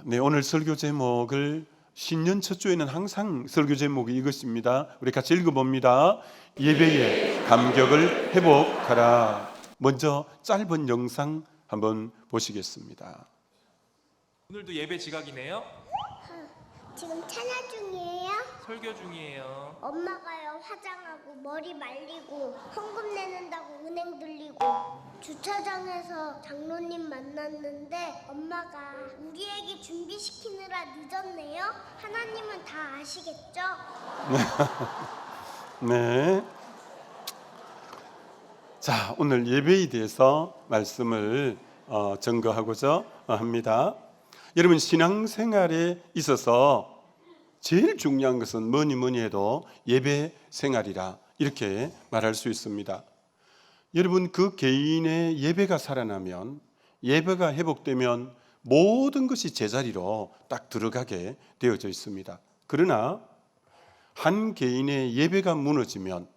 네, 오늘 설교 제목을 신년 첫 주에는 항상 설교 제목이 이것입니다. 우리 같이 읽어봅니다. 예배의 감격을 회복하라. 먼저 짧은 영상 한번 보시겠습니다. 오늘도 예배 지각이네요? 지금 찬양 중이에요? 설교 중이에요. 엄마가요 화장하고 머리 말리고 헌금 내는다고 은행 들리고 주차장에서 장로님 만났는데 엄마가 우리에게 준비시키느라 늦었네요. 하나님은 다 아시겠죠? 네. 자, 오늘 예배에 대해서 말씀을 증거하고자 합니다. 여러분, 신앙생활에 있어서 제일 중요한 것은 뭐니 해도 예배 생활이라 이렇게 말할 수 있습니다. 여러분, 그 개인의 예배가 살아나면, 예배가 회복되면 모든 것이 제자리로 딱 들어가게 되어져 있습니다. 그러나 한 개인의 예배가 무너지면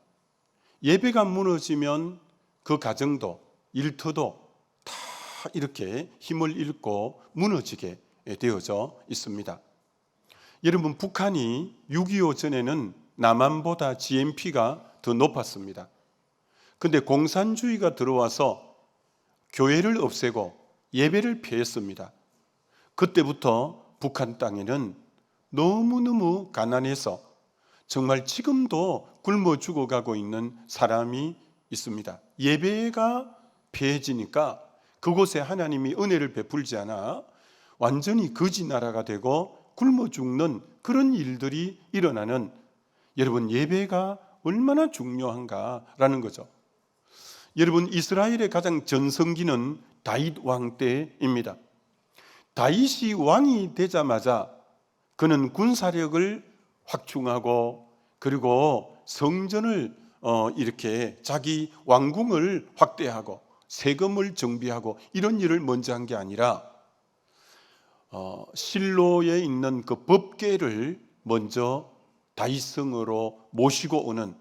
그 가정도 일터도 다 이렇게 힘을 잃고 무너지게 되어져 있습니다. 여러분, 북한이 6.25 전에는 남한보다 GNP가 더 높았습니다. 근데 공산주의가 들어와서 교회를 없애고 예배를 폐했습니다. 그때부터 북한 땅에는 너무너무 가난해서 정말 지금도 굶어 죽어가고 있는 사람이 있습니다. 예배가 폐해지니까 그곳에 하나님이 은혜를 베풀지 않아 완전히 거지 나라가 되고 굶어 죽는 그런 일들이 일어나는, 여러분, 예배가 얼마나 중요한가라는 거죠. 여러분, 이스라엘의 가장 전성기는 다윗 왕 때입니다. 다윗이 왕이 되자마자 그는 군사력을 확충하고 그리고 성전을 이렇게 자기 왕궁을 확대하고 세금을 정비하고 이런 일을 먼저 한 게 아니라 실로에 있는 그 법궤를 먼저 다윗성으로 모시고 오는,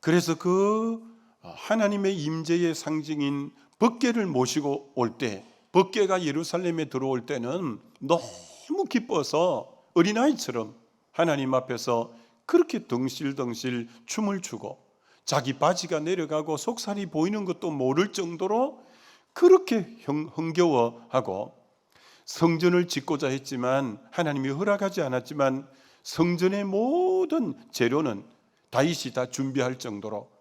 그래서 그 하나님의 임재의 상징인 법궤를 모시고 올 때, 법궤가 예루살렘에 들어올 때는 너무 기뻐서 어린아이처럼 하나님 앞에서 그렇게 덩실덩실 춤을 추고 자기 바지가 내려가고 속살이 보이는 것도 모를 정도로 그렇게 흥겨워하고, 성전을 짓고자 했지만 하나님이 허락하지 않았지만 성전의 모든 재료는 다윗이 다 준비할 정도로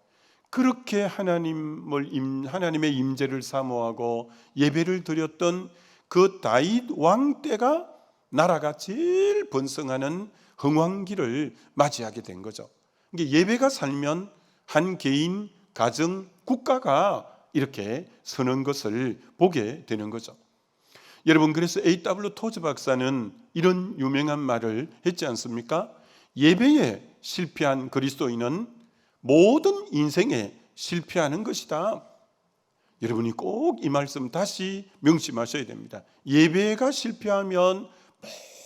그렇게 하나님의 임재를 사모하고 예배를 드렸던 그 다윗 왕 때가 나라가 제일 번성하는 흥왕기를 맞이하게 된 거죠. 그러니까 예배가 살면 한 개인, 가정, 국가가 이렇게 서는 것을 보게 되는 거죠. 여러분, 그래서 A.W. 토즈 박사는 이런 유명한 말을 했지 않습니까? 예배에 실패한 그리스도인은 모든 인생에 실패하는 것이다. 여러분이 꼭 이 말씀 다시 명심하셔야 됩니다. 예배가 실패하면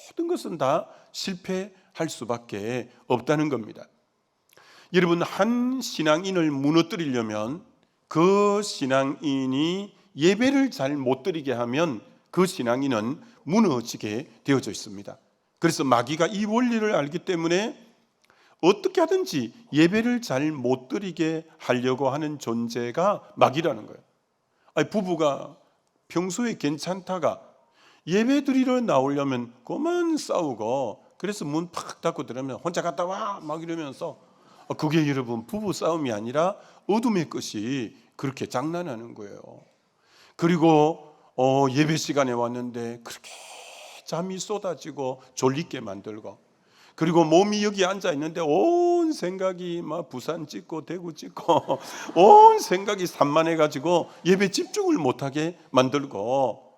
모든 것은 다 실패할 수밖에 없다는 겁니다. 여러분, 한 신앙인을 무너뜨리려면 그 신앙인이 예배를 잘 못 드리게 하면 그 신앙인은 무너지게 되어져 있습니다. 그래서 마귀가 이 원리를 알기 때문에 어떻게 하든지 예배를 잘 못 드리게 하려고 하는 존재가 마귀라는 거예요. 아니, 부부가 평소에 괜찮다가 예배 드리러 나오려면 그만 싸우고, 그래서 문 팍 닫고 들어오면 혼자 갔다 와 막 이러면서, 그게 여러분 부부 싸움이 아니라 어둠의 것이 그렇게 장난하는 거예요. 그리고 예배 시간에 왔는데 그렇게 잠이 쏟아지고 졸리게 만들고, 그리고 몸이 여기 앉아 있는데 온 생각이 막 부산 찍고 대구 찍고 온 생각이 산만해 가지고 예배 집중을 못하게 만들고,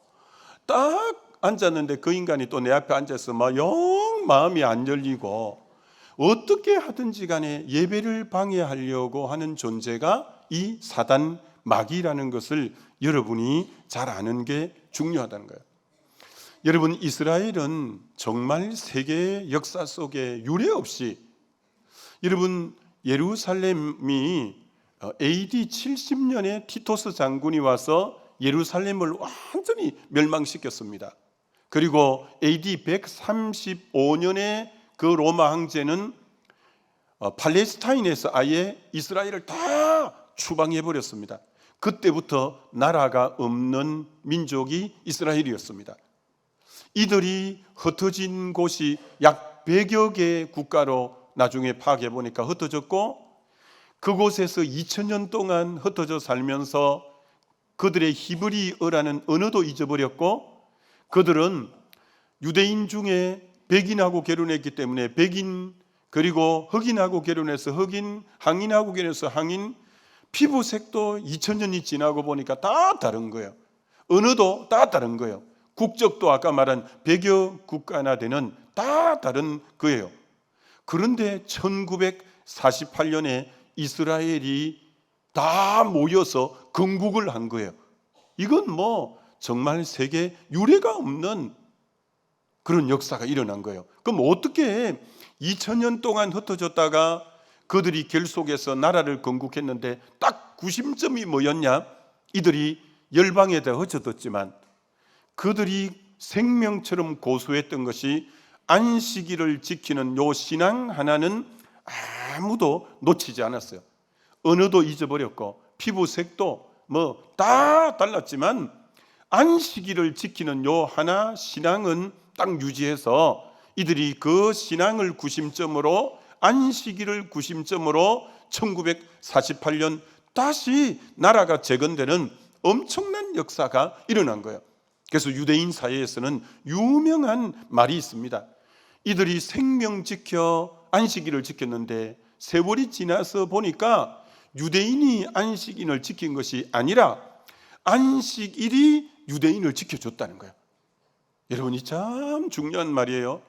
딱 앉았는데 그 인간이 또 내 앞에 앉아서 막 영 마음이 안 열리고, 어떻게 하든지 간에 예배를 방해하려고 하는 존재가 이 사단 마귀라는 것을 여러분이 잘 아는 게 중요하다는 거예요. 여러분, 이스라엘은 정말 세계의 역사 속에 유례 없이, 여러분, 예루살렘이 AD 70년에 티토스 장군이 와서 예루살렘을 완전히 멸망시켰습니다. 그리고 AD 135년에 그 로마 황제는 팔레스타인에서 아예 이스라엘을 다 추방해 버렸습니다. 그때부터 나라가 없는 민족이 이스라엘이었습니다. 이들이 흩어진 곳이 약 100여 개 국가로 나중에 파악해 보니까 흩어졌고, 그곳에서 2000년 동안 흩어져 살면서 그들의 히브리어라는 언어도 잊어버렸고, 그들은 유대인 중에 백인하고 결혼했기 때문에 백인, 그리고 흑인하고 결혼해서 흑인, 항인하고 결혼해서 항인, 피부색도 2000년이 지나고 보니까 다 다른 거예요. 언어도 다 다른 거예요. 국적도 아까 말한 100여 국가나 되는 다 다른 거예요. 그런데 1948년에 이스라엘이 다 모여서 건국을 한 거예요. 이건 뭐 정말 세계 유례가 없는 그런 역사가 일어난 거예요. 그럼 어떻게 2000년 동안 흩어졌다가 그들이 결속해서 나라를 건국했는데 딱 구심점이 뭐였냐? 이들이 열방에다 흩어졌지만 그들이 생명처럼 고수했던 것이 안식일을 지키는 요 신앙 하나는 아무도 놓치지 않았어요. 언어도 잊어버렸고 피부색도 뭐 다 달랐지만 안식일을 지키는 요 하나 신앙은 딱 유지해서 이들이 그 신앙을 구심점으로, 안식일을 구심점으로 1948년 다시 나라가 재건되는 엄청난 역사가 일어난 거예요. 그래서 유대인 사회에서는 유명한 말이 있습니다. 이들이 생명 지켜 안식일을 지켰는데 세월이 지나서 보니까 유대인이 안식일을 지킨 것이 아니라 안식일이 유대인을 지켜줬다는 거예요. 여러분이 참 중요한 말이에요.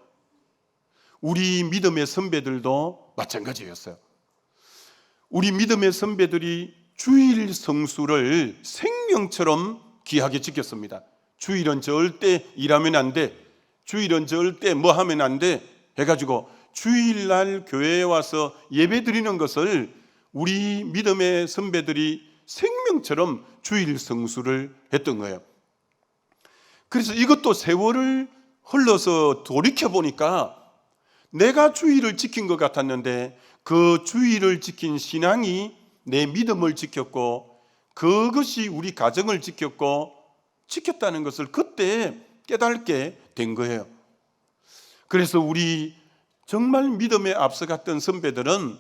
우리 믿음의 선배들도 마찬가지였어요. 우리 믿음의 선배들이 주일 성수를 생명처럼 귀하게 지켰습니다. 주일은 절대 일하면 안 돼, 주일은 절대 뭐 하면 안 돼 해가지고 주일날 교회에 와서 예배 드리는 것을 우리 믿음의 선배들이 생명처럼 주일 성수를 했던 거예요. 그래서 이것도 세월을 흘러서 돌이켜보니까 내가 주일을 지킨 것 같았는데 그 주일을 지킨 신앙이 내 믿음을 지켰고 그것이 우리 가정을 지켰다는 것을 그때 깨닫게 된 거예요. 그래서 우리 정말 믿음에 앞서갔던 선배들은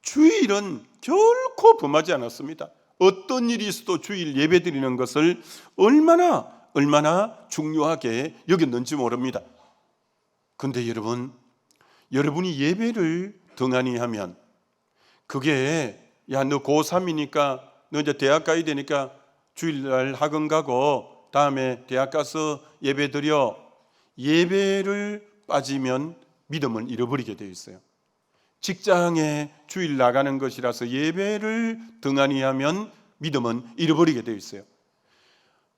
주일은 결코 범하지 않았습니다. 어떤 일이 있어도 주일 예배 드리는 것을 얼마나 중요하게 여겼는지 모릅니다. 그런데 여러분이 예배를 등한히 하면 그게 야 너 고3이니까 너 이제 대학 가야 되니까 주일날 학원 가고 다음에 대학 가서 예배 드려, 예배를 빠지면 믿음을 잃어버리게 되어 있어요. 직장에 주일 나가는 것이라서 예배를 등한히 하면 믿음은 잃어버리게 되어 있어요.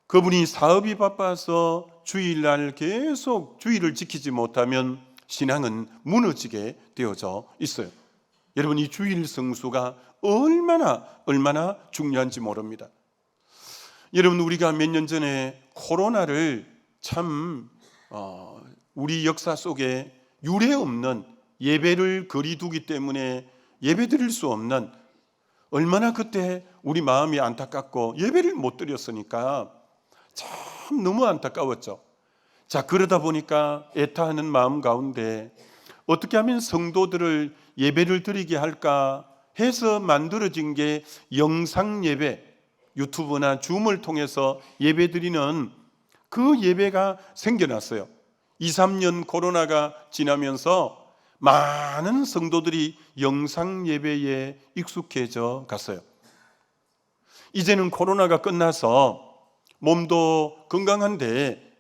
그분이 사업이 바빠서 주일날 계속 주일을 지키지 못하면 신앙은 무너지게 되어져 있어요. 여러분, 이 주일 성수가 얼마나 중요한지 모릅니다. 여러분, 우리가 몇 년 전에 코로나를 참 우리 역사 속에 유례 없는 예배를 거리두기 때문에 예배 드릴 수 없는, 얼마나 그때 우리 마음이 안타깝고 예배를 못 드렸으니까 참 너무 안타까웠죠. 자, 그러다 보니까 애타하는 마음 가운데 어떻게 하면 성도들을 예배를 드리게 할까 해서 만들어진 게 영상 예배, 유튜브나 줌을 통해서 예배 드리는 그 예배가 생겨났어요. 2, 3년 코로나가 지나면서 많은 성도들이 영상 예배에 익숙해져 갔어요. 이제는 코로나가 끝나서 몸도 건강한데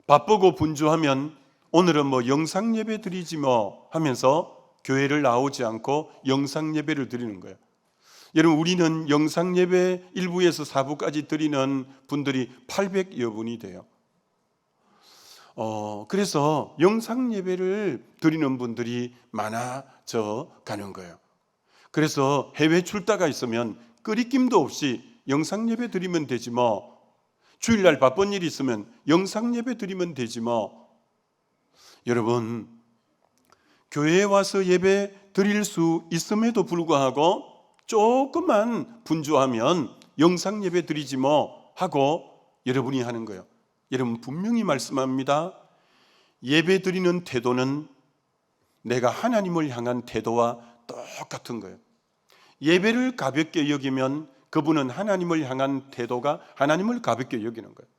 바쁘고 분주하면 오늘은 뭐 영상 예배 드리지 뭐 하면서 교회를 나오지 않고 영상 예배를 드리는 거예요. 여러분, 우리는 영상 예배 1부에서 4부까지 드리는 분들이 800여 분이 돼요. 그래서 영상 예배를 드리는 분들이 많아져 가는 거예요. 그래서 해외 출타가 있으면 끄리낌도 없이 영상 예배 드리면 되지 뭐, 주일날 바쁜 일이 있으면 영상 예배 드리면 되지 뭐. 여러분, 교회에 와서 예배 드릴 수 있음에도 불구하고 조금만 분주하면 영상 예배 드리지 뭐 하고 여러분이 하는 거예요. 여러분, 분명히 말씀합니다. 예배 드리는 태도는 내가 하나님을 향한 태도와 똑같은 거예요. 예배를 가볍게 여기면 그분은 하나님을 향한 태도가 하나님을 가볍게 여기는 거예요.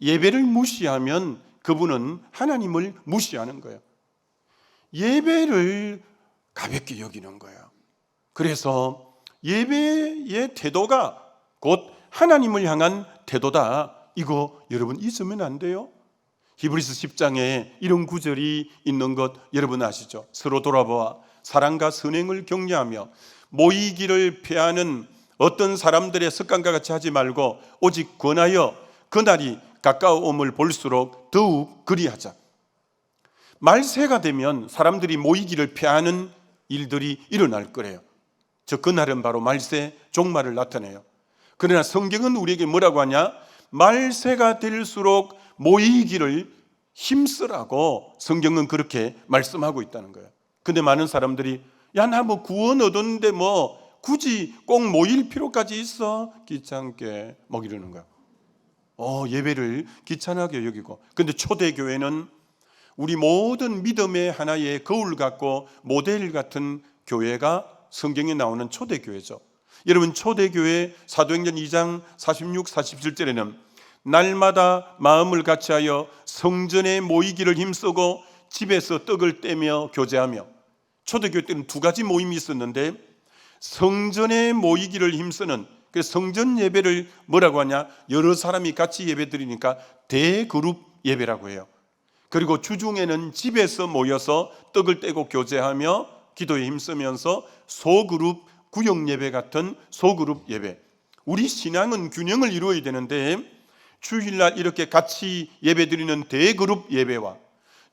예배를 무시하면 그분은 하나님을 무시하는 거예요. 예배를 가볍게 여기는 거예요. 그래서 예배의 태도가 곧 하나님을 향한 태도다. 이거 여러분 잊으면 안 돼요. 히브리서 10장에 이런 구절이 있는 것 여러분 아시죠? 서로 돌아보아 사랑과 선행을 격려하며 모이기를 피하는 어떤 사람들의 습관과 같이 하지 말고 오직 권하여 그날이 가까움을 볼수록 더욱 그리하자. 말세가 되면 사람들이 모이기를 피하는 일들이 일어날 거래요. 그날은 바로 말세 종말을 나타내요. 그러나 성경은 우리에게 뭐라고 하냐? 말세가 될수록 모이기를 힘쓰라고 성경은 그렇게 말씀하고 있다는 거예요. 근데 많은 사람들이 야, 나 뭐 구원 얻었는데 뭐 굳이 꼭 모일 필요까지 있어? 귀찮게 막 이러는 거야. 예배를 귀찮게 여기고. 근데 초대교회는 우리 모든 믿음의 하나의 거울 같고 모델 같은 교회가 성경에 나오는 초대교회죠. 여러분, 초대교회 사도행전 2장 46, 47절에는 날마다 마음을 같이하여 성전에 모이기를 힘쓰고 집에서 떡을 떼며 교제하며. 초대교회 때는 두 가지 모임이 있었는데 성전에 모이기를 힘쓰는, 그래서 성전 예배를 뭐라고 하냐? 여러 사람이 같이 예배 드리니까 대그룹 예배라고 해요. 그리고 주중에는 집에서 모여서 떡을 떼고 교제하며 기도에 힘쓰면서 소그룹 구역 예배 같은 소그룹 예배. 우리 신앙은 균형을 이루어야 되는데 주일날 이렇게 같이 예배 드리는 대그룹 예배와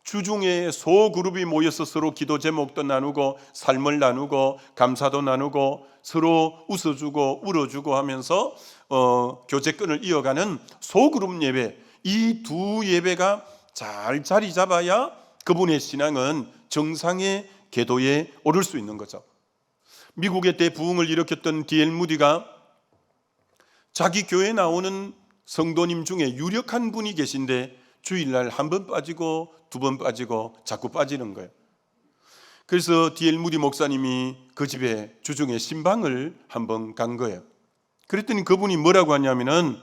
주중에 소그룹이 모여서 서로 기도 제목도 나누고 삶을 나누고 감사도 나누고 서로 웃어주고 울어주고 하면서 교제권을 이어가는 소그룹 예배, 이 두 예배가 잘 자리 잡아야 그분의 신앙은 정상의 궤도에 오를 수 있는 거죠. 미국의 대부흥을 일으켰던 D.L. 무디가 자기 교회에 나오는 성도님 중에 유력한 분이 계신데 주일날 한 번 빠지고 두 번 빠지고 자꾸 빠지는 거예요. 그래서 D.L. 무디 목사님이 그 집에 주중에 신방을 한번 간 거예요. 그랬더니 그분이 뭐라고 하냐면은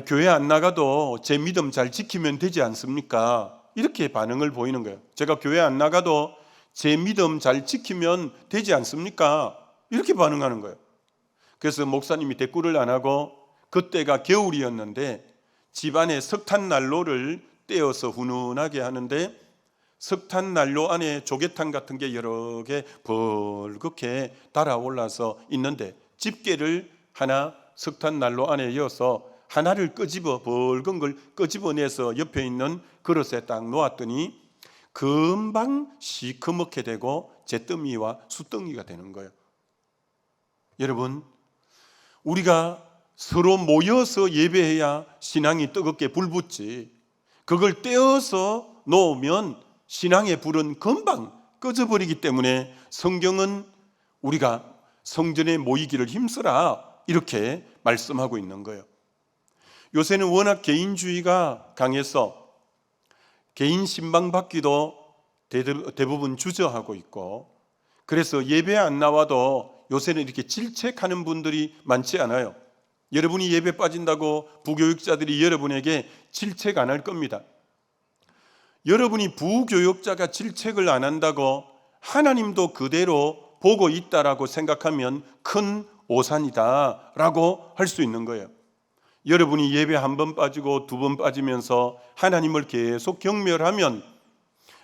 교회 안 나가도 제 믿음 잘 지키면 되지 않습니까? 이렇게 반응을 보이는 거예요. 제가 교회 안 나가도 제 믿음 잘 지키면 되지 않습니까? 이렇게 반응하는 거예요. 그래서 목사님이 대꾸를 안 하고 그때가 겨울이었는데 집안에 석탄난로를 떼어서 훈훈하게 하는데 석탄난로 안에 조개탕 같은 게 여러 개 벌겋게 달아올라서 있는데 집게를 하나 석탄난로 안에 이어서 하나를 벌건 걸 끄집어내서 옆에 있는 그릇에 딱 놓았더니 금방 시커멓게 되고 잿더미와 숯덩이가 되는 거예요. 여러분, 우리가 서로 모여서 예배해야 신앙이 뜨겁게 불붙지, 그걸 떼어서 놓으면 신앙의 불은 금방 꺼져버리기 때문에 성경은 우리가 성전에 모이기를 힘쓰라 이렇게 말씀하고 있는 거예요. 요새는 워낙 개인주의가 강해서 개인 신방 받기도 대부분 주저하고 있고, 그래서 예배 안 나와도 요새는 이렇게 질책하는 분들이 많지 않아요. 여러분이 예배 빠진다고 부교육자들이 여러분에게 질책 안 할 겁니다. 여러분이 부교육자가 질책을 안 한다고 하나님도 그대로 보고 있다라고 생각하면 큰 오산이다라고 할 수 있는 거예요. 여러분이 예배 한 번 빠지고 두 번 빠지면서 하나님을 계속 경멸하면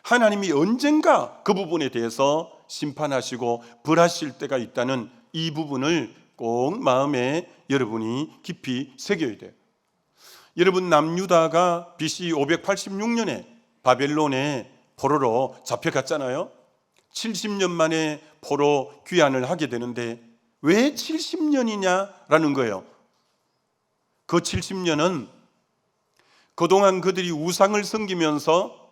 하나님이 언젠가 그 부분에 대해서 심판하시고 벌하실 때가 있다는 이 부분을 꼭 마음에 여러분이 깊이 새겨야 돼요. 여러분, 남유다가 BC 586년에 바벨론에 포로로 잡혀갔잖아요. 70년 만에 포로 귀환을 하게 되는데 왜 70년이냐라는 거예요. 그 70년은 그동안 그들이 우상을 섬기면서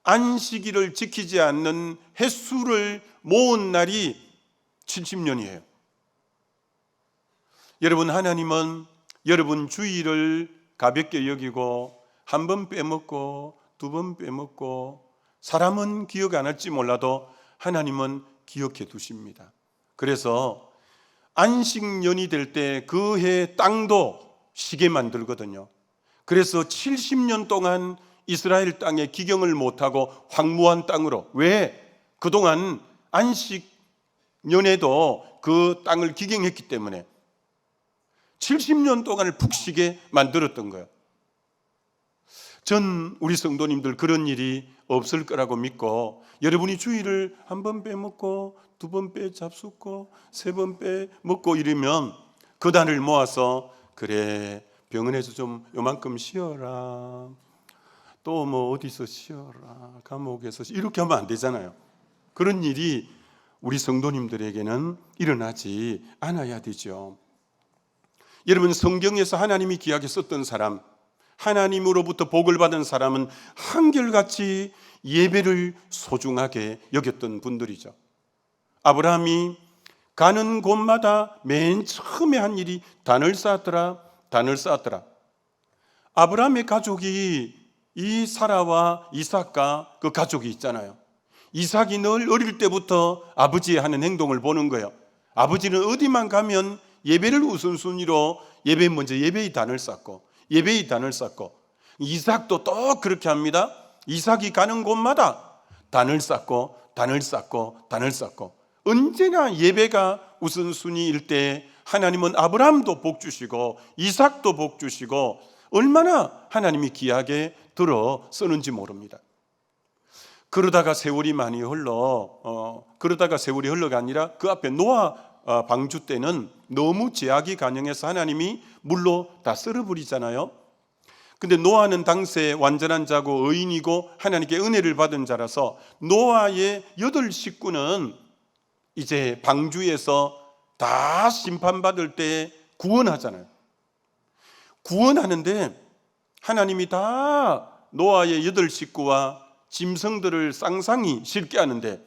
안식일을 지키지 않는 횟수를 모은 날이 70년이에요. 여러분, 하나님은 여러분 주일을 가볍게 여기고 한 번 빼먹고 두 번 빼먹고 사람은 기억 안 할지 몰라도 하나님은 기억해 두십니다. 그래서 안식년이 될 때 그 해 땅도 쉬게 만들거든요. 그래서 70년 동안 이스라엘 땅에 기경을 못하고 황무한 땅으로, 왜? 그동안 안식년에도 그 땅을 기경했기 때문에 70년 동안을 푹 쉬게 만들었던 거예요. 전 우리 성도님들 그런 일이 없을 거라고 믿고, 여러분이 주일을 한 번 빼먹고 두 번 빼잡숫고 세 번 빼먹고 이러면 그 단을 모아서, 그래 병원에서 좀 요만큼 쉬어라, 또 뭐 어디서 쉬어라, 감옥에서 이렇게 하면 안 되잖아요. 그런 일이 우리 성도님들에게는 일어나지 않아야 되죠. 여러분, 성경에서 하나님이 귀하게 썼던 사람, 하나님으로부터 복을 받은 사람은 한결같이 예배를 소중하게 여겼던 분들이죠. 아브라함이 가는 곳마다 맨 처음에 한 일이 단을 쌓았더라. 아브라함의 가족이 이 사라와 이삭과 그 가족이 있잖아요. 이삭이 늘 어릴 때부터 아버지의 하는 행동을 보는 거예요. 아버지는 어디만 가면 예배를 우선순위로 예배의 단을 쌓고 이삭도 또 그렇게 합니다. 이삭이 가는 곳마다 단을 쌓고 언제나 예배가 우선순위일 때 하나님은 아브라함도 복 주시고 이삭도 복 주시고 얼마나 하나님이 귀하게 들어 쓰는지 모릅니다. 그러다가 세월이 흘러가 아니라 그 앞에 노아 방주 때는 너무 제약이 간영해서 하나님이 물로 다 썰어버리잖아요. 근데 노아는 당시에 완전한 자고 의인이고 하나님께 은혜를 받은 자라서 노아의 8 식구는 이제 방주에서 다 심판받을 때 구원하잖아요. 구원하는데 하나님이 다 노아의 8 식구와 짐승들을 쌍쌍이 싣게 하는데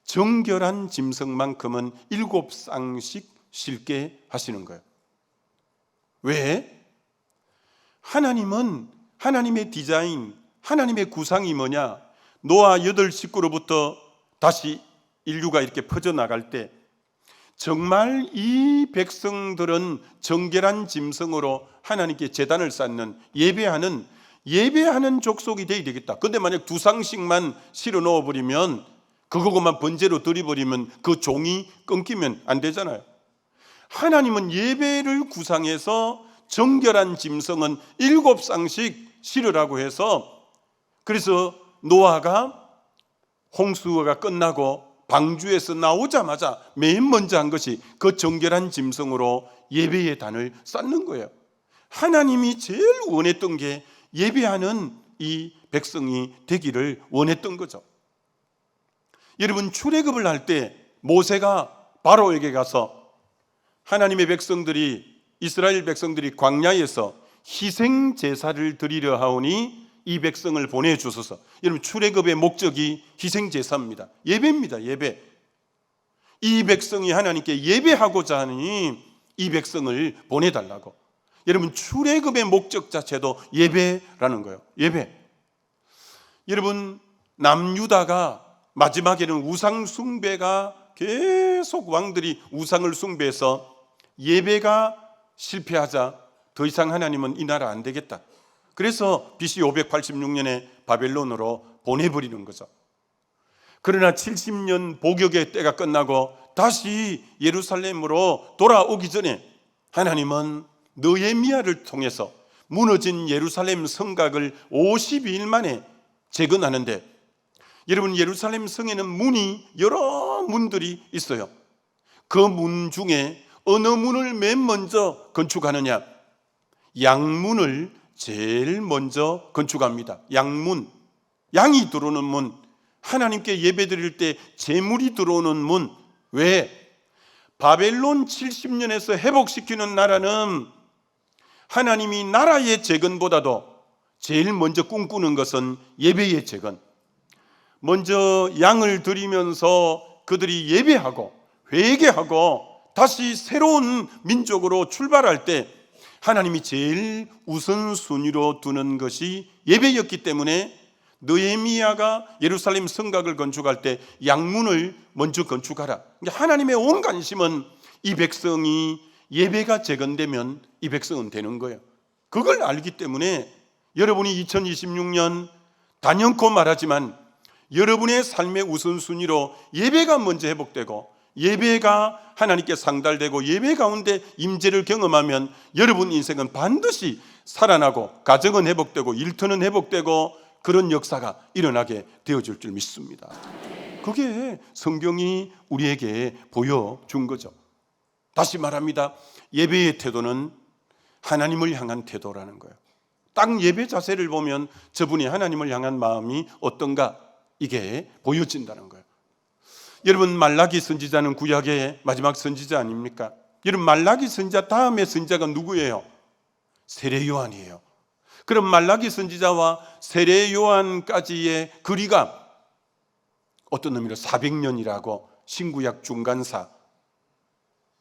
정결한 짐승만큼은 7쌍씩 싣게 하시는 거예요. 왜? 하나님은 하나님의 디자인, 하나님의 구상이 뭐냐? 노아 8 식구로부터 다시 인류가 이렇게 퍼져나갈 때 정말 이 백성들은 정결한 짐승으로 하나님께 제단을 쌓는 예배하는 족속이 되어야 되겠다. 근데 만약 2쌍씩만 실어 넣어버리면 그거만 번제로 드려버리면 그 종이 끊기면 안 되잖아요. 하나님은 예배를 구상해서 정결한 짐승은 7쌍씩 실으라고 해서, 그래서 노아가 홍수가 끝나고 방주에서 나오자마자 맨 먼저 한 것이 그 정결한 짐승으로 예배의 단을 쌓는 거예요. 하나님이 제일 원했던 게 예배하는 이 백성이 되기를 원했던 거죠. 여러분, 출애굽을 할 때 모세가 바로에게 가서 하나님의 백성들이, 이스라엘 백성들이 광야에서 희생 제사를 드리려 하오니 이 백성을 보내주소서. 여러분, 출애굽의 목적이 희생 제사입니다. 예배입니다. 예배. 이 백성이 하나님께 예배하고자 하니 이 백성을 보내달라고. 여러분, 출애굽의 목적 자체도 예배라는 거예요. 예배. 여러분, 남유다가 마지막에는 우상 숭배가 계속 왕들이 우상을 숭배해서 예배가 실패하자 더 이상 하나님은 이 나라 안 되겠다. 그래서 BC 586년에 바벨론으로 보내버리는 거죠. 그러나 70년 복역의 때가 끝나고 다시 예루살렘으로 돌아오기 전에 하나님은 느헤미야를 통해서 무너진 예루살렘 성곽을 52일 만에 재건하는데, 여러분, 예루살렘 성에는 문이 여러 문들이 있어요. 그 문 중에 어느 문을 맨 먼저 건축하느냐? 양문을 제일 먼저 건축합니다. 양문, 양이 들어오는 문, 하나님께 예배드릴 때 제물이 들어오는 문. 왜? 바벨론 70년에서 회복시키는 나라는 하나님이 나라의 재건보다도 제일 먼저 꿈꾸는 것은 예배의 재건. 먼저 양을 드리면서 그들이 예배하고 회개하고 다시 새로운 민족으로 출발할 때 하나님이 제일 우선순위로 두는 것이 예배였기 때문에 느헤미야가 예루살렘 성곽을 건축할 때 양문을 먼저 건축하라. 하나님의 온 관심은 이 백성이 예배가 재건되면 이 백성은 되는 거예요. 그걸 알기 때문에 여러분이 2026년 단연코 말하지만 여러분의 삶의 우선순위로 예배가 먼저 회복되고 예배가 하나님께 상달되고 예배 가운데 임재를 경험하면 여러분 인생은 반드시 살아나고 가정은 회복되고 일터는 회복되고 그런 역사가 일어나게 되어질 줄 믿습니다. 그게 성경이 우리에게 보여준 거죠. 다시 말합니다. 예배의 태도는 하나님을 향한 태도라는 거예요. 딱 예배 자세를 보면 저분이 하나님을 향한 마음이 어떤가 이게 보여진다는 거예요. 여러분, 말라기 선지자는 구약의 마지막 선지자 아닙니까? 여러분, 말라기 선지자 다음의 선지자가 누구예요? 세례 요한이에요. 그럼 말라기 선지자와 세례 요한까지의 거리가 어떤 의미로 400년이라고 신구약 중간사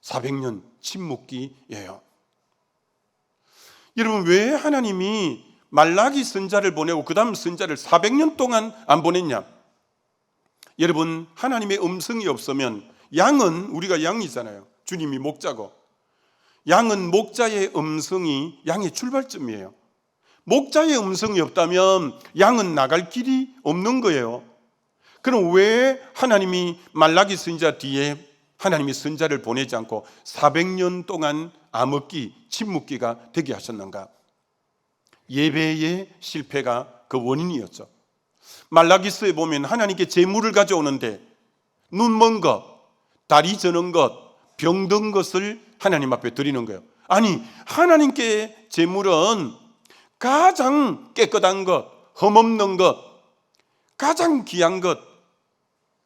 400년 침묵기예요. 여러분, 왜 하나님이 말라기 선자를 보내고 그 다음 선자를 400년 동안 안 보냈냐? 여러분, 하나님의 음성이 없으면 양은 우리가 양이잖아요. 주님이 목자고 양은 목자의 음성이 양의 출발점이에요. 목자의 음성이 없다면 양은 나갈 길이 없는 거예요. 그럼 왜 하나님이 말라기 선자 뒤에 하나님이 선자를 보내지 않고 400년 동안 암흑기, 침묵기가 되게 하셨는가? 예배의 실패가 그 원인이었죠. 말라기서에 보면 하나님께 제물을 가져오는데 눈 먼 것, 다리 저는 것, 병든 것을 하나님 앞에 드리는 거예요. 아니, 하나님께 제물은 가장 깨끗한 것, 흠없는 것, 가장 귀한 것,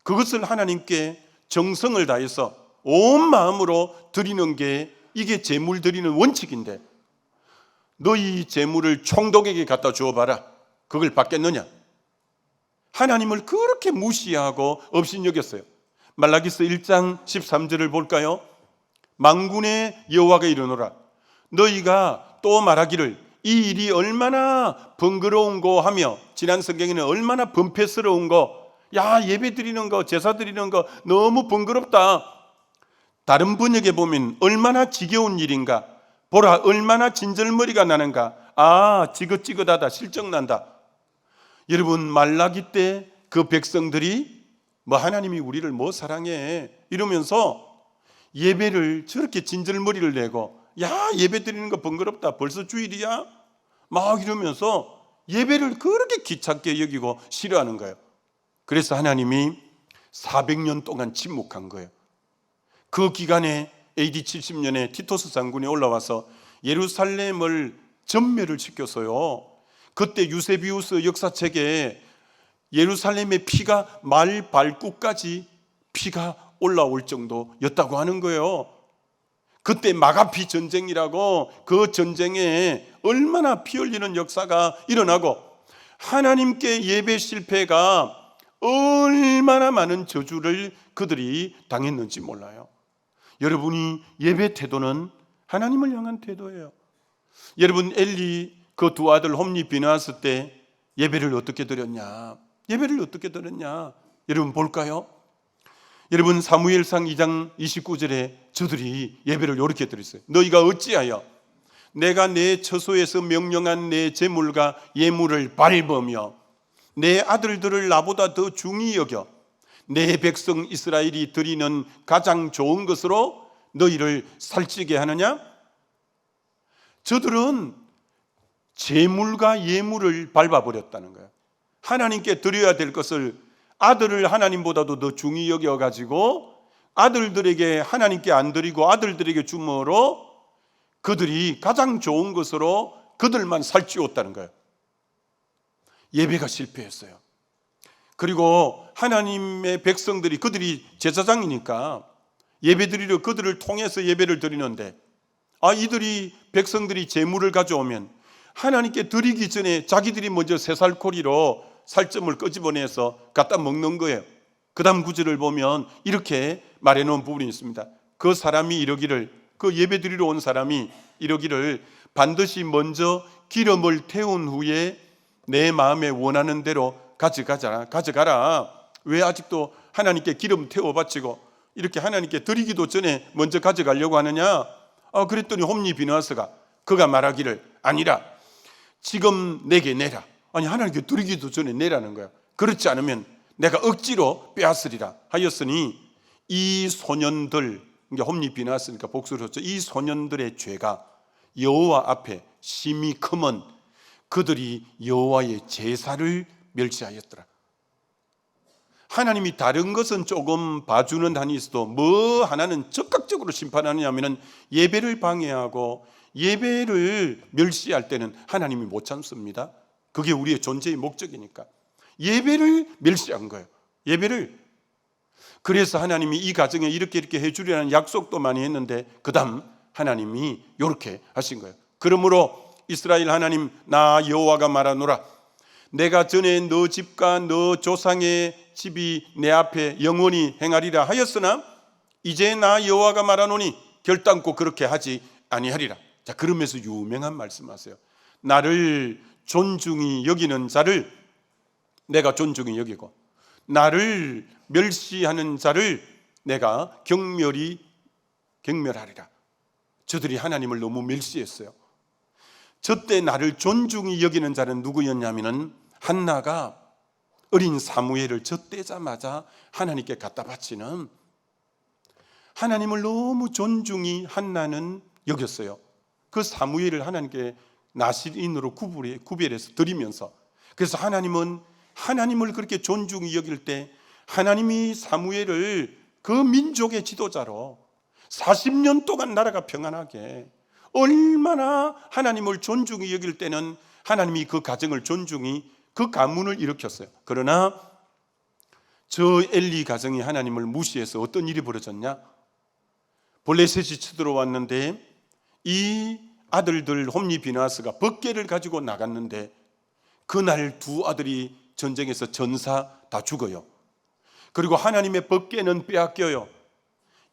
그것을 하나님께 정성을 다해서 온 마음으로 드리는 게 이게 제물 드리는 원칙인데 너희 제물을 총독에게 갖다 주어봐라. 그걸 받겠느냐? 하나님을 그렇게 무시하고 업신여겼어요. 말라기서 1장 13절을 볼까요? 만군의 여호와가 이르노라. 너희가 또 말하기를 이 일이 얼마나 번거로운고 하며, 지난 성경에는 얼마나 번패스러운고, 야, 예배 드리는 거, 제사 드리는 거 너무 번거롭다. 다른 번역에 보면 얼마나 지겨운 일인가, 보라 얼마나 진절머리가 나는가, 아, 지긋지긋하다, 실정난다. 여러분, 말라기 때 그 백성들이 하나님이 우리를 사랑해 이러면서 예배를 저렇게 진절머리를 내고, 야, 예배 드리는 거 번거롭다, 벌써 주일이야? 막 이러면서 예배를 그렇게 귀찮게 여기고 싫어하는 거예요. 그래서 하나님이 400년 동안 침묵한 거예요. 그 기간에 AD 70년에 티토스 장군이 올라와서 예루살렘을 전멸을 시켰어요. 그때 유세비우스 역사책에 예루살렘의 피가 말 발굽까지 피가 올라올 정도였다고 하는 거예요. 그때 마가피 전쟁이라고, 그 전쟁에 얼마나 피 흘리는 역사가 일어나고 하나님께 예배 실패가 얼마나 많은 저주를 그들이 당했는지 몰라요. 여러분이 예배 태도는 하나님을 향한 태도예요. 여러분, 엘리 그 두 아들 홈리 비나스 때 예배를 어떻게 드렸냐? 예배를 어떻게 드렸냐? 여러분 볼까요? 여러분, 사무엘상 2장 29절에 저들이 예배를 이렇게 드렸어요. 너희가 어찌하여 내가 내 처소에서 명령한 내 제물과 예물을 밟으며 내 아들들을 나보다 더 중히 여겨 내 백성 이스라엘이 드리는 가장 좋은 것으로 너희를 살찌게 하느냐? 저들은 제물과 예물을 밟아버렸다는 거예요. 하나님께 드려야 될 것을 아들을 하나님보다도 더 중히 여겨가지고 아들들에게 하나님께 안 드리고 아들들에게 줌으로 그들이 가장 좋은 것으로 그들만 살찌웠다는 거예요. 예배가 실패했어요. 그리고 하나님의 백성들이, 그들이 제사장이니까 예배 드리려 그들을 통해서 예배를 드리는데 이들이 백성들이 제물을 가져오면 하나님께 드리기 전에 자기들이 먼저 새살코리로 살점을 끄집어내서 갖다 먹는 거예요. 그 다음 구절을 보면 이렇게 말해놓은 부분이 있습니다. 그 사람이 이러기를, 그 예배 드리러 온 사람이 이러기를, 반드시 먼저 기름을 태운 후에 내 마음에 원하는 대로 가져가라. 왜 아직도 하나님께 기름 태워 바치고 이렇게 하나님께 드리기도 전에 먼저 가져가려고 하느냐? 그랬더니 홈리 비느하스가 그가 말하기를, 아니라 지금 내게 내라. 아니, 하나님께 드리기도 전에 내라는 거야. 그렇지 않으면 내가 억지로 빼앗으리라 하였으니 이 소년들, 그러니까 홈리 비느하스니까 복수를 했죠. 이 소년들의 죄가 여호와 앞에 심히 크면 그들이 여호와의 제사를 멸시하였더라. 하나님이 다른 것은 조금 봐주는 한이 있어도 뭐 하나는 적극적으로 심판하느냐면 예배를 방해하고 예배를 멸시할 때는 하나님이 못 참습니다. 그게 우리의 존재의 목적이니까. 예배를 멸시한 거예요. 예배를. 그래서 하나님이 이 가정에 이렇게 해주리라는 약속도 많이 했는데 그 다음 하나님이 이렇게 하신 거예요. 그러므로 이스라엘 하나님, 나 여호와가 말하노라. 내가 전에 너 집과 너 조상의 집이 내 앞에 영원히 행하리라 하였으나 이제 나 여호와가 말하노니 결단코 그렇게 하지 아니하리라. 자, 그러면서 유명한 말씀하세요. 나를 존중히 여기는 자를 내가 존중히 여기고 나를 멸시하는 자를 내가 경멸하리라. 저들이 하나님을 너무 멸시했어요. 저때 나를 존중히 여기는 자는 누구였냐면은 한나가 어린 사무엘을 젖대자마자 하나님께 갖다 바치는, 하나님을 너무 존중히 한나는 여겼어요. 그 사무엘을 하나님께 나실인으로 구별해서 드리면서, 그래서 하나님은 하나님을 그렇게 존중히 여길 때 하나님이 사무엘을 그 민족의 지도자로 40년 동안 나라가 평안하게, 얼마나 하나님을 존중히 여길 때는 하나님이 그 가정을 존중히 그 가문을 일으켰어요. 그러나 저 엘리 가정이 하나님을 무시해서 어떤 일이 벌어졌냐? 블레셋이 쳐들어왔는데 이 아들들 홈리 비느하스가 법궤를 가지고 나갔는데 그날 두 아들이 전쟁에서 전사 다 죽어요. 그리고 하나님의 법궤는 빼앗겨요.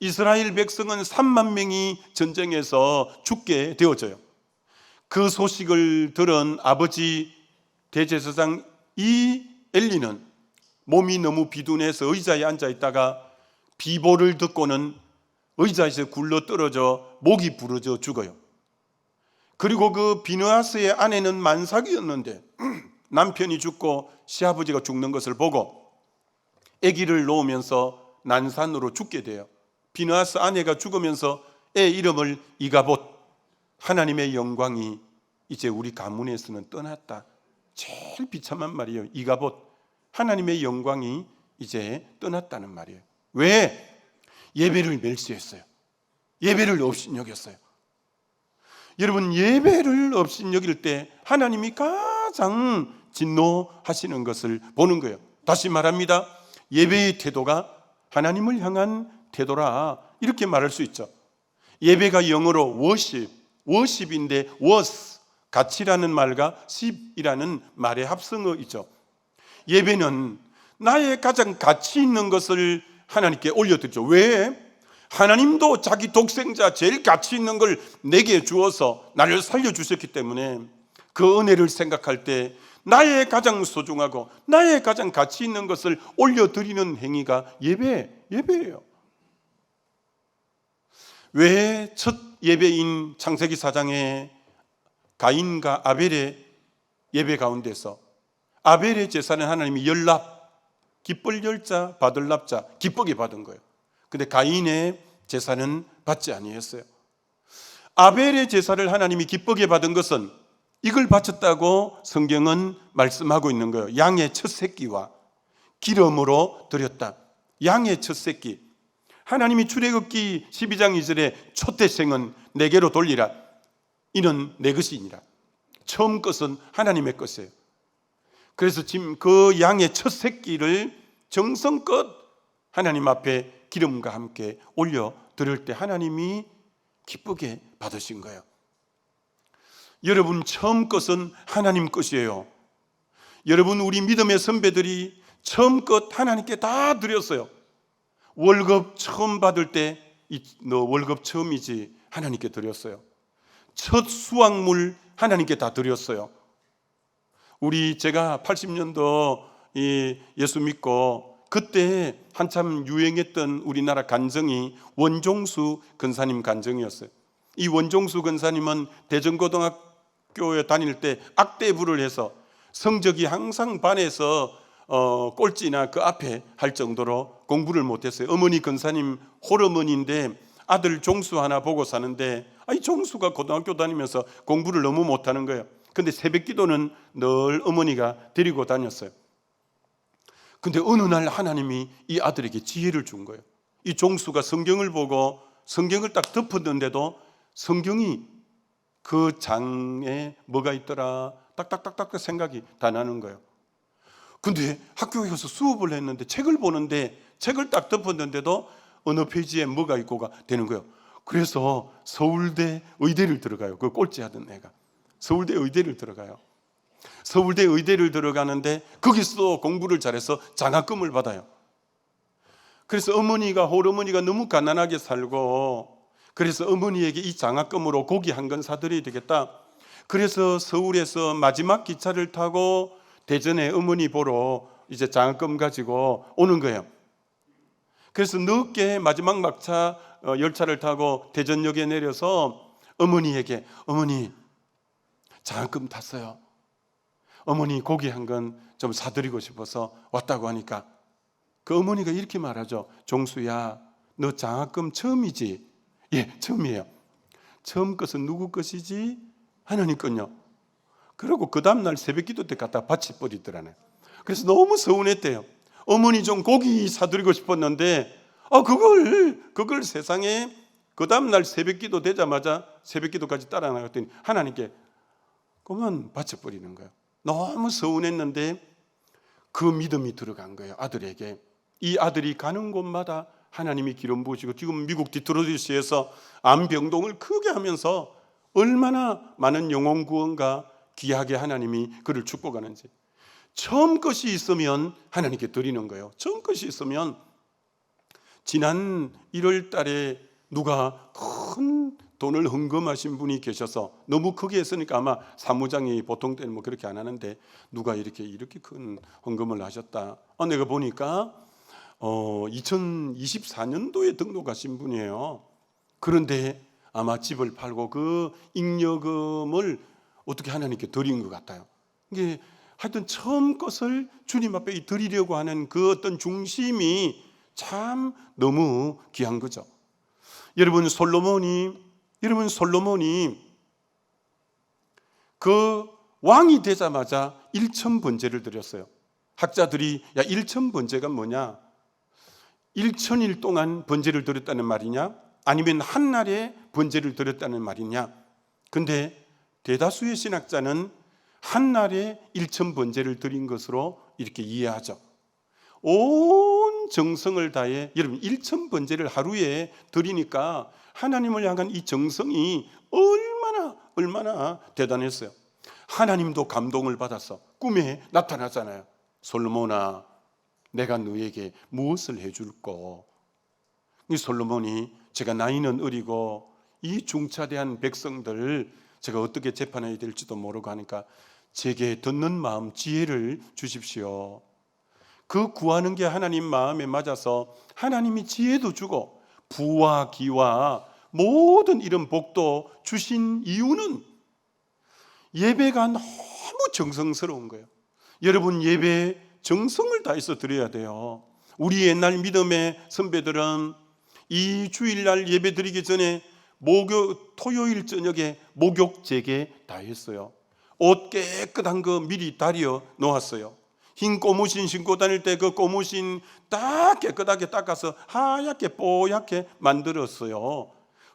이스라엘 백성은 3만 명이 전쟁에서 죽게 되어져요. 그 소식을 들은 아버지 대제사장 이 엘리는 몸이 너무 비둔해서 의자에 앉아 있다가 비보를 듣고는 의자에서 굴러 떨어져 목이 부러져 죽어요. 그리고 그 비느하스의 아내는 만삭이었는데 남편이 죽고 시아버지가 죽는 것을 보고 아기를 놓으면서 난산으로 죽게 돼요. 비느하스 아내가 죽으면서 애 이름을 이가봇, 하나님의 영광이 이제 우리 가문에서는 떠났다. 제일 비참한 말이에요. 이가봇, 하나님의 영광이 이제 떠났다는 말이에요. 왜? 예배를 멸시했어요. 예배를 업신여겼어요. 여러분, 예배를 업신여길 때 하나님이 가장 진노하시는 것을 보는 거예요. 다시 말합니다. 예배의 태도가 하나님을 향한 태도라, 이렇게 말할 수 있죠. 예배가 영어로 worship인데 was, 가치라는 말과 ship이라는 말의 합성어이죠. 예배는 나의 가장 가치 있는 것을 하나님께 올려드리죠. 왜? 하나님도 자기 독생자 제일 가치 있는 걸 내게 주어서 나를 살려주셨기 때문에 그 은혜를 생각할 때 나의 가장 소중하고 나의 가장 가치 있는 것을 올려드리는 행위가 예배예요. 왜 첫 예배인 창세기 4장에 가인과 아벨의 예배 가운데서 아벨의 제사는 하나님이 열납, 기쁠 열자 받을 납자, 기쁘게 받은 거예요. 근데 가인의 제사는 받지 아니했어요. 아벨의 제사를 하나님이 기쁘게 받은 것은 이걸 바쳤다고 성경은 말씀하고 있는 거예요. 양의 첫 새끼와 기름으로 드렸다. 양의 첫 새끼. 하나님이 출애굽기 12장 2절에 초태생은 내게로 돌리라. 이는 내 것이니라. 처음 것은 하나님의 것이에요. 그래서 지금 그 양의 첫 새끼를 정성껏 하나님 앞에 기름과 함께 올려 드릴 때 하나님이 기쁘게 받으신 거예요. 여러분, 처음 것은 하나님 것이에요. 여러분, 우리 믿음의 선배들이 처음껏 하나님께 다 드렸어요. 월급 처음 받을 때 너 월급 처음이지 하나님께 드렸어요. 첫 수확물 하나님께 다 드렸어요. 제가 80년도 예수 믿고 그때 한참 유행했던 우리나라 간증이 원종수 근사님 간증이었어요. 이 원종수 근사님은 대전고등학교에 다닐 때 악대부를 해서 성적이 항상 반에서 꼴찌나 그 앞에 할 정도로 공부를 못했어요. 어머니 근사님 홀어머니인데 아들 종수 하나 보고 사는데 이 종수가 고등학교 다니면서 공부를 너무 못하는 거예요. 근데 새벽기도는 늘 어머니가 데리고 다녔어요. 근데 어느 날 하나님이 이 아들에게 지혜를 준 거예요. 이 종수가 성경을 보고 성경을 딱 덮었는데도 성경이 그 장에 뭐가 있더라 딱딱딱딱 생각이 다 나는 거예요. 근데 학교에 가서 수업을 했는데 책을 보는데 책을 딱 덮었는데도 어느 페이지에 뭐가 있고가 되는 거예요. 그래서 서울대 의대를 들어가요. 그 꼴찌 하던 애가 서울대 의대를 들어가요. 서울대 의대를 들어가는데 거기서 공부를 잘해서 장학금을 받아요. 그래서 홀어머니가 너무 가난하게 살고 그래서 어머니에게 이 장학금으로 고기 한 건 사드려야 되겠다. 그래서 서울에서 마지막 기차를 타고 대전에 어머니 보러 이제 장학금 가지고 오는 거예요. 그래서 늦게 마지막 막차 열차를 타고 대전역에 내려서 어머니에게 어머니 장학금 탔어요. 어머니 고기 한 건 좀 사드리고 싶어서 왔다고 하니까 그 어머니가 이렇게 말하죠. 종수야, 너 장학금 처음이지? 예, 처음이에요. 처음 것은 누구 것이지? 하나님 거요. 그리고 그 다음날 새벽기도 때 갖다 바쳐버리더라네. 그래서 너무 서운했대요. 어머니 좀 고기 사드리고 싶었는데 그걸 세상에 그 다음날 새벽기도 되자마자 새벽기도까지 따라 나갔더니 하나님께 그만 바쳐버리는 거예요. 너무 서운했는데 그 믿음이 들어간 거예요. 아들에게. 이 아들이 가는 곳마다 하나님이 기름 부으시고 지금 미국 디트로이트시에서 암병동을 크게 하면서 얼마나 많은 영혼 구원과 귀하게 하나님이 그를 축복하는지. 처음 것이 있으면 하나님께 드리는 거예요. 처음 것이 있으면 지난 1월 달에 누가 큰 돈을 헌금하신 분이 계셔서 너무 크게 했으니까 아마 사무장이 보통 때는 뭐 그렇게 안 하는데 누가 이렇게 큰 헌금을 하셨다. 내가 보니까 2024년도에 등록하신 분이에요. 그런데 아마 집을 팔고 그 잉여금을 어떻게 하나님께 드린 것 같아요. 이게 하여튼 처음 것을 주님 앞에 드리려고 하는 그 어떤 중심이 참 너무 귀한 거죠. 여러분 솔로몬이 그 왕이 되자마자 1,000번제를 드렸어요. 학자들이 1,000번제가 뭐냐? 1,000일 동안 번제를 드렸다는 말이냐? 아니면 한 날에 번제를 드렸다는 말이냐? 근데 대다수의 신학자는 한 날에 1,000번제를 드린 것으로 이렇게 이해하죠. 온 정성을 다해 여러분 1,000번제를 하루에 드리니까 하나님을 향한 이 정성이 얼마나 대단했어요. 하나님도 감동을 받아서 꿈에 나타나잖아요. 솔로몬아, 내가 너에게 무엇을 해줄꼬? 이 솔로몬이 제가 나이는 어리고 이 중차대한 백성들 제가 어떻게 재판해야 될지도 모르고 하니까 제게 듣는 마음 지혜를 주십시오. 그 구하는 게 하나님 마음에 맞아서 하나님이 지혜도 주고 부와 기와 모든 이런 복도 주신 이유는 예배가 너무 정성스러운 거예요. 여러분 예배 정성을 다해서 드려야 돼요. 우리 옛날 믿음의 선배들은 이 주일날 예배 드리기 전에 토요일 저녁에 목욕 재개 다 했어요. 옷 깨끗한 거 미리 다려 놓았어요. 흰 고무신 신고 다닐 때 그 고무신 딱 깨끗하게 닦아서 하얗게 뽀얗게 만들었어요.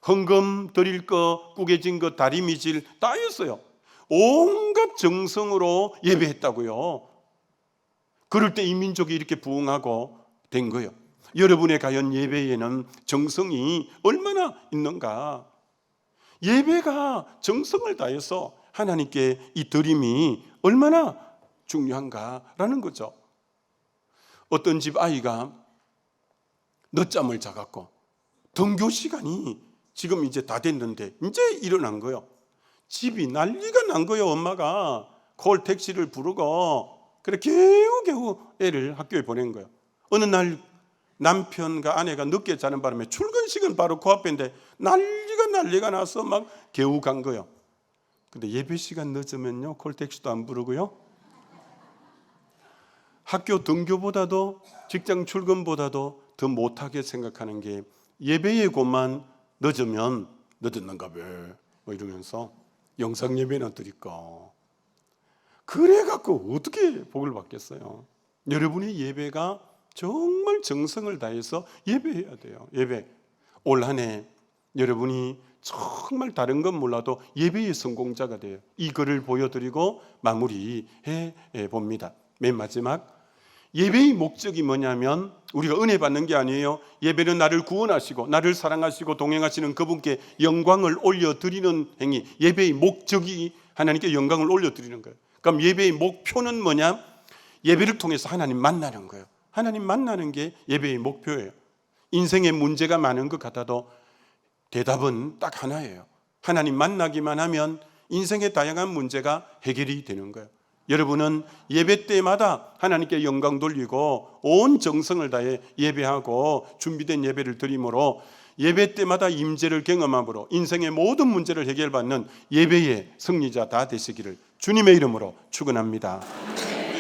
헌금 드릴 거 구겨진 거 다리미질 다 했어요. 온갖 정성으로 예배했다고요. 그럴 때 이 민족이 이렇게 부흥하고 된 거예요. 여러분의 과연 예배에는 정성이 얼마나 있는가? 예배가 정성을 다해서 하나님께 이 드림이 얼마나 중요한가라는 거죠. 어떤 집 아이가 늦잠을 자갖고 등교 시간이 지금 이제 다 됐는데 이제 일어난 거예요. 집이 난리가 난 거예요. 엄마가 콜 택시를 부르고 그래 겨우겨우 애를 학교에 보낸 거예요. 어느 날 남편과 아내가 늦게 자는 바람에 출근 시간 바로 코앞인데 난리가 나서 막 겨우 간 거예요. 근데 예배 시간 늦으면요 콜 택시도 안 부르고요, 학교 등교보다도 직장 출근보다도 더 못하게 생각하는 게 예배예고만 늦으면 늦었는가 봐 뭐 이러면서 영상 예배나 드릴까. 그래갖고 어떻게 복을 받겠어요. 여러분의 예배가 정말 정성을 다해서 예배해야 돼요. 예배. 올 한 해 여러분이 정말 다른 건 몰라도 예배의 성공자가 돼요. 이 글을 보여드리고 마무리해 봅니다. 맨 마지막, 예배의 목적이 뭐냐면 우리가 은혜 받는 게 아니에요. 예배는 나를 구원하시고 나를 사랑하시고 동행하시는 그분께 영광을 올려드리는 행위. 예배의 목적이 하나님께 영광을 올려드리는 거예요. 그럼 예배의 목표는 뭐냐? 예배를 통해서 하나님 만나는 거예요. 하나님 만나는 게 예배의 목표예요. 인생에 문제가 많은 것 같아도 대답은 딱 하나예요. 하나님 만나기만 하면 인생의 다양한 문제가 해결이 되는 거예요. 여러분은 예배 때마다 하나님께 영광 돌리고 온 정성을 다해 예배하고 준비된 예배를 드림으로 예배 때마다 임재를 경험함으로 인생의 모든 문제를 해결받는 예배의 승리자 다 되시기를 주님의 이름으로 축원합니다.